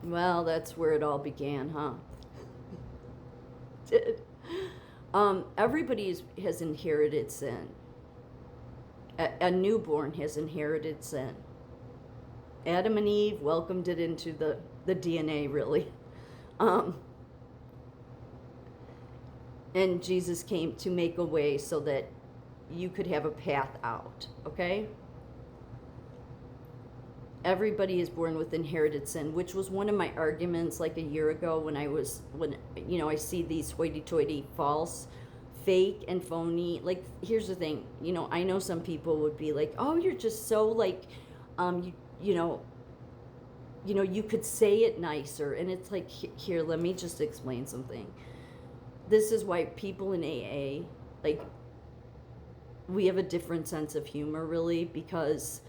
Well, that's where it all began, huh? Did. Has inherited sin. A newborn has inherited sin. Adam and Eve welcomed it into the DNA, really. Um, and Jesus came to make a way so that you could have a path out, okay? Everybody is born with inherited sin, which was one of my arguments like a year ago when I see these hoity-toity false, fake and phony. Like, here's the thing, I know some people would be like, oh, you're just so like, you know, you could say it nicer. And it's like, here, let me just explain something. This is why people in AA, like, we have a different sense of humor, really, because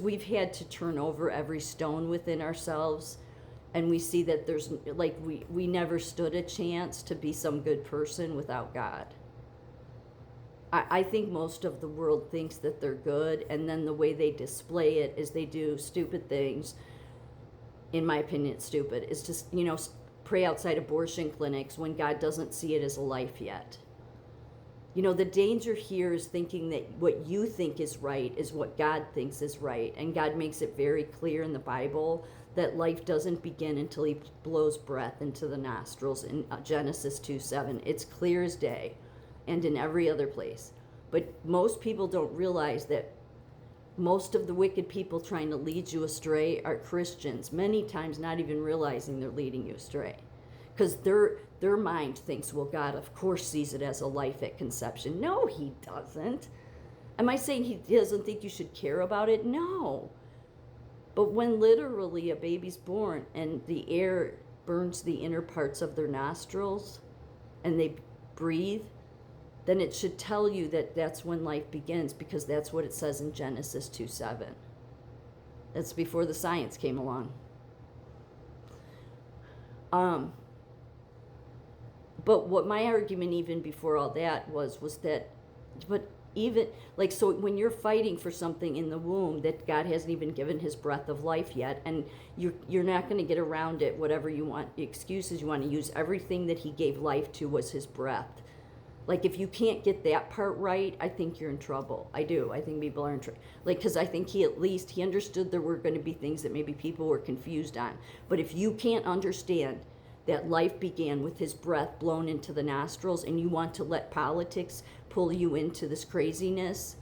we've had to turn over every stone within ourselves, and we see that there's like we never stood a chance to be some good person without God. I think most of the world thinks that they're good, and then the way they display it is they do stupid things. In my opinion, it's stupid. It's just, pray outside abortion clinics when God doesn't see it as a life yet. The danger here is thinking that what you think is right is what God thinks is right. And God makes it very clear in the Bible that life doesn't begin until he blows breath into the nostrils in Genesis 2:7. It's clear as day, and in every other place. But most people don't realize that most of the wicked people trying to lead you astray are Christians, many times not even realizing they're leading you astray. Because their mind thinks, well, God, of course, sees it as a life at conception. No, he doesn't. Am I saying he doesn't think you should care about it? No. But when literally a baby's born and the air burns the inner parts of their nostrils and they breathe, then it should tell you that that's when life begins, because that's what it says in Genesis 2:7. That's before the science came along. But what my argument even before all that was that, but even like, so when you're fighting for something in the womb that God hasn't even given his breath of life yet, and you're not going to get around it, whatever you want, excuses you want to use, everything that he gave life to was his breath. Like, if you can't get that part right, I think you're in trouble. I do. I think people are in trouble. Like, because I think he understood there were going to be things that maybe people were confused on. But if you can't understand that life began with his breath blown into the nostrils, and you want to let politics pull you into this craziness,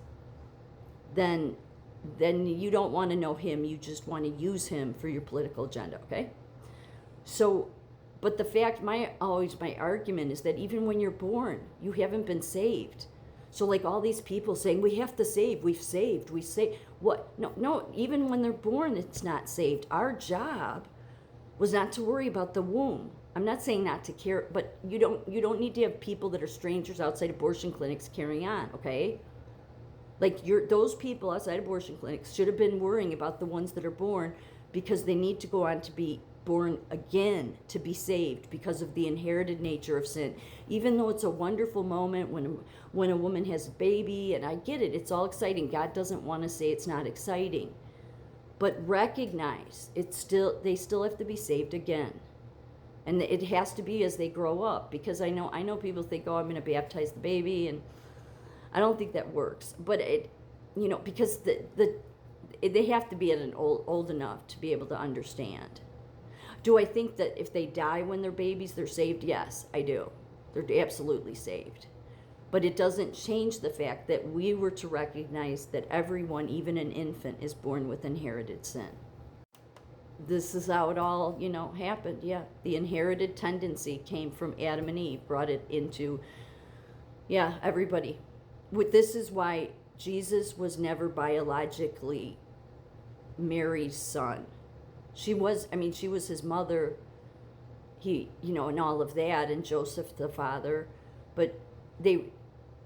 then you don't want to know him. You just want to use him for your political agenda, okay? So, but the fact, my argument is that even when you're born, you haven't been saved. So like all these people saying, we have to save, we saved. What? No, even when they're born, it's not saved. Our job was not to worry about the womb. I'm not saying not to care, but you don't need to have people that are strangers outside abortion clinics carrying on, okay? Like, those people outside abortion clinics should have been worrying about the ones that are born, because they need to go on to be born again, to be saved, because of the inherited nature of sin. Even though it's a wonderful moment when a woman has a baby, and I get it, it's all exciting. God doesn't want to say it's not exciting. But recognize they still have to be saved again. And it has to be as they grow up, because I know people think, oh, I'm going to baptize the baby, and I don't think that works. But because they have to be at an old enough to be able to understand. Do I think that if they die when they're babies, they're saved? Yes, I do. They're absolutely saved. But it doesn't change the fact that we were to recognize that everyone, even an infant, is born with inherited sin. This is how it all, happened. Yeah, the inherited tendency came from Adam and Eve, brought it into, everybody. This is why Jesus was never biologically Mary's son. She was his mother, and all of that, and Joseph the father, but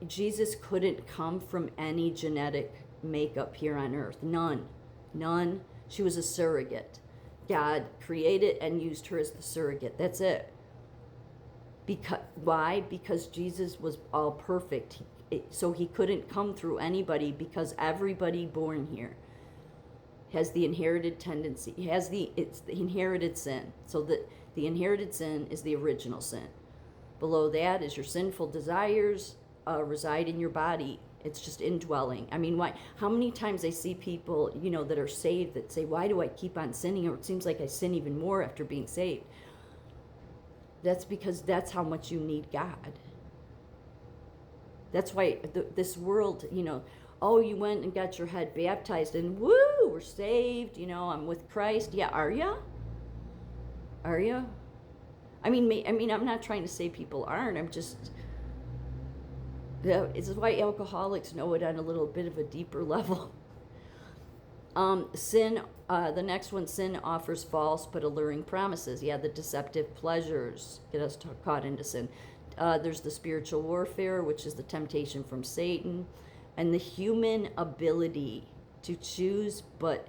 Jesus couldn't come from any genetic makeup here on earth. None. She was a surrogate. God created and used her as the surrogate. That's it. Why? Because Jesus was all perfect. So he couldn't come through anybody, because everybody born here has the inherited tendency, it's the inherited sin. So the inherited sin is the original sin. Below that is your sinful desires reside in your body. It's just indwelling. I mean, why? How many times I see people, that are saved that say, why do I keep on sinning? Or it seems like I sin even more after being saved. That's because that's how much you need God. That's why this world, oh, you went and got your head baptized and woo, we're saved, I'm with Christ. Yeah, are ya? Are ya? I mean, I'm not trying to say people aren't. I'm just, this is why alcoholics know it on a little bit of a deeper level. Sin, the next one, sin offers false but alluring promises. Yeah, the deceptive pleasures get us caught into sin. There's the spiritual warfare, which is the temptation from Satan, and the human ability to choose but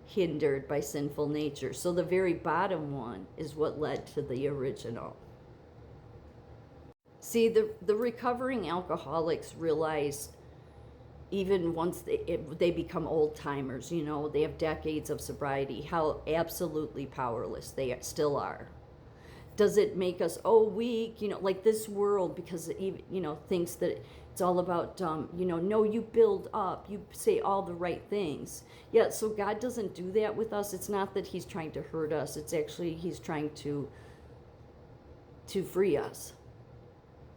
hindered by sinful nature. So the very bottom one is what led to the original. See, the recovering alcoholics realize, even once they become old timers, they have decades of sobriety, how absolutely powerless they still are. Does it make us, weak, like this world, because it even, thinks that it's all about, no, you build up, you say all the right things. Yeah, so God doesn't do that with us. It's not that he's trying to hurt us. It's actually he's trying to free us.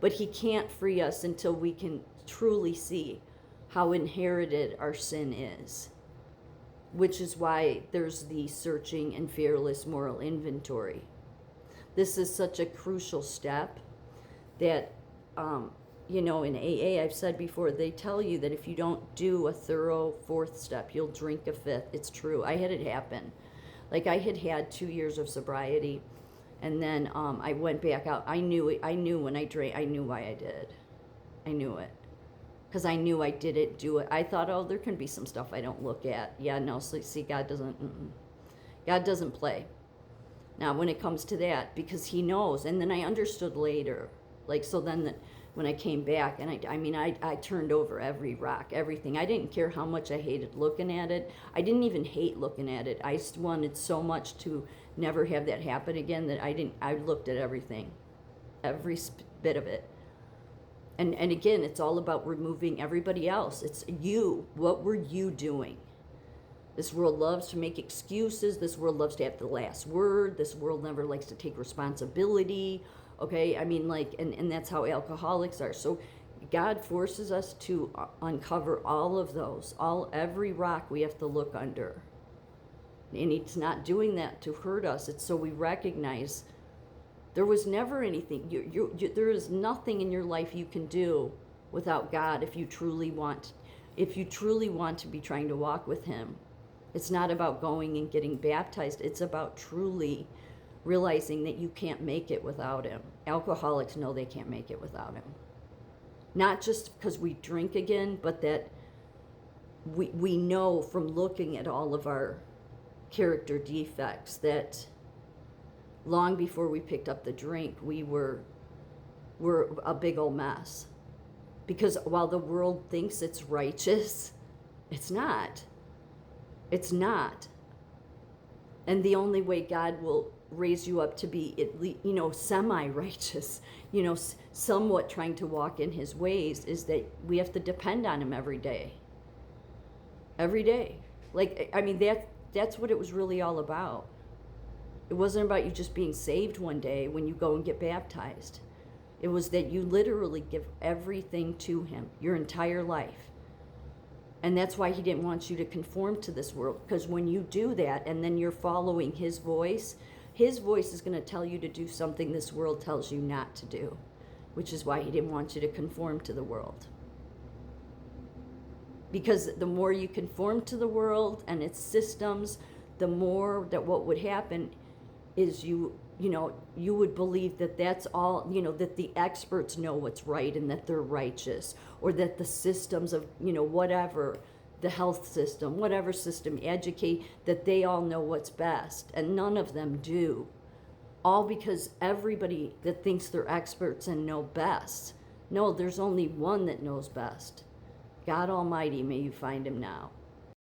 But he can't free us until we can truly see how inherited our sin is, which is why there's the searching and fearless moral inventory. This is such a crucial step that, in AA, I've said before, they tell you that if you don't do a thorough fourth step, you'll drink a fifth. It's true. I had it happen. Like, I had 2 years of sobriety, and then I went back out. I knew when I drank, I knew why I did. I knew it. Because I knew I didn't do it. I thought, there can be some stuff I don't look at. Yeah, no, see, God doesn't play. Now, when it comes to that, because he knows, and then I understood later, so then when I came back, and I turned over every rock, everything. I didn't care how much I hated looking at it. I didn't even hate looking at it. I wanted so much to never have that happen again that I looked at everything, every bit of it. And again, it's all about removing everybody else. It's you. What were you doing? This world loves to make excuses. This world loves to have the last word. This world never likes to take responsibility. Okay, and that's how alcoholics are. So God forces us to uncover all of those, every rock we have to look under. And he's not doing that to hurt us. It's so we recognize there was never anything. There is nothing in your life you can do without God if you truly want to be trying to walk with him. It's not about going and getting baptized. It's about truly realizing that you can't make it without him. Alcoholics know they can't make it without him. Not just because we drink again, but that we know from looking at all of our character defects that long before we picked up the drink, we're a big old mess. Because while the world thinks it's righteous, it's not. It's not. And the only way God will raise you up to be, at least, semi-righteous, somewhat trying to walk in his ways, is that we have to depend on him every day. Every day. That's what it was really all about. It wasn't about you just being saved one day when you go and get baptized. It was that you literally give everything to him, your entire life. And that's why he didn't want you to conform to this world. Because when you do that and then you're following his voice is going to tell you to do something this world tells you not to do. Which is why he didn't want you to conform to the world. Because the more you conform to the world and its systems, the more that what would happen is you would believe that that's all, that the experts know what's right and that they're righteous, or that the systems of, whatever, the health system, whatever system, educate, that they all know what's best, and none of them do. All because everybody that thinks they're experts and know best. No, there's only one that knows best. God Almighty, may you find him now.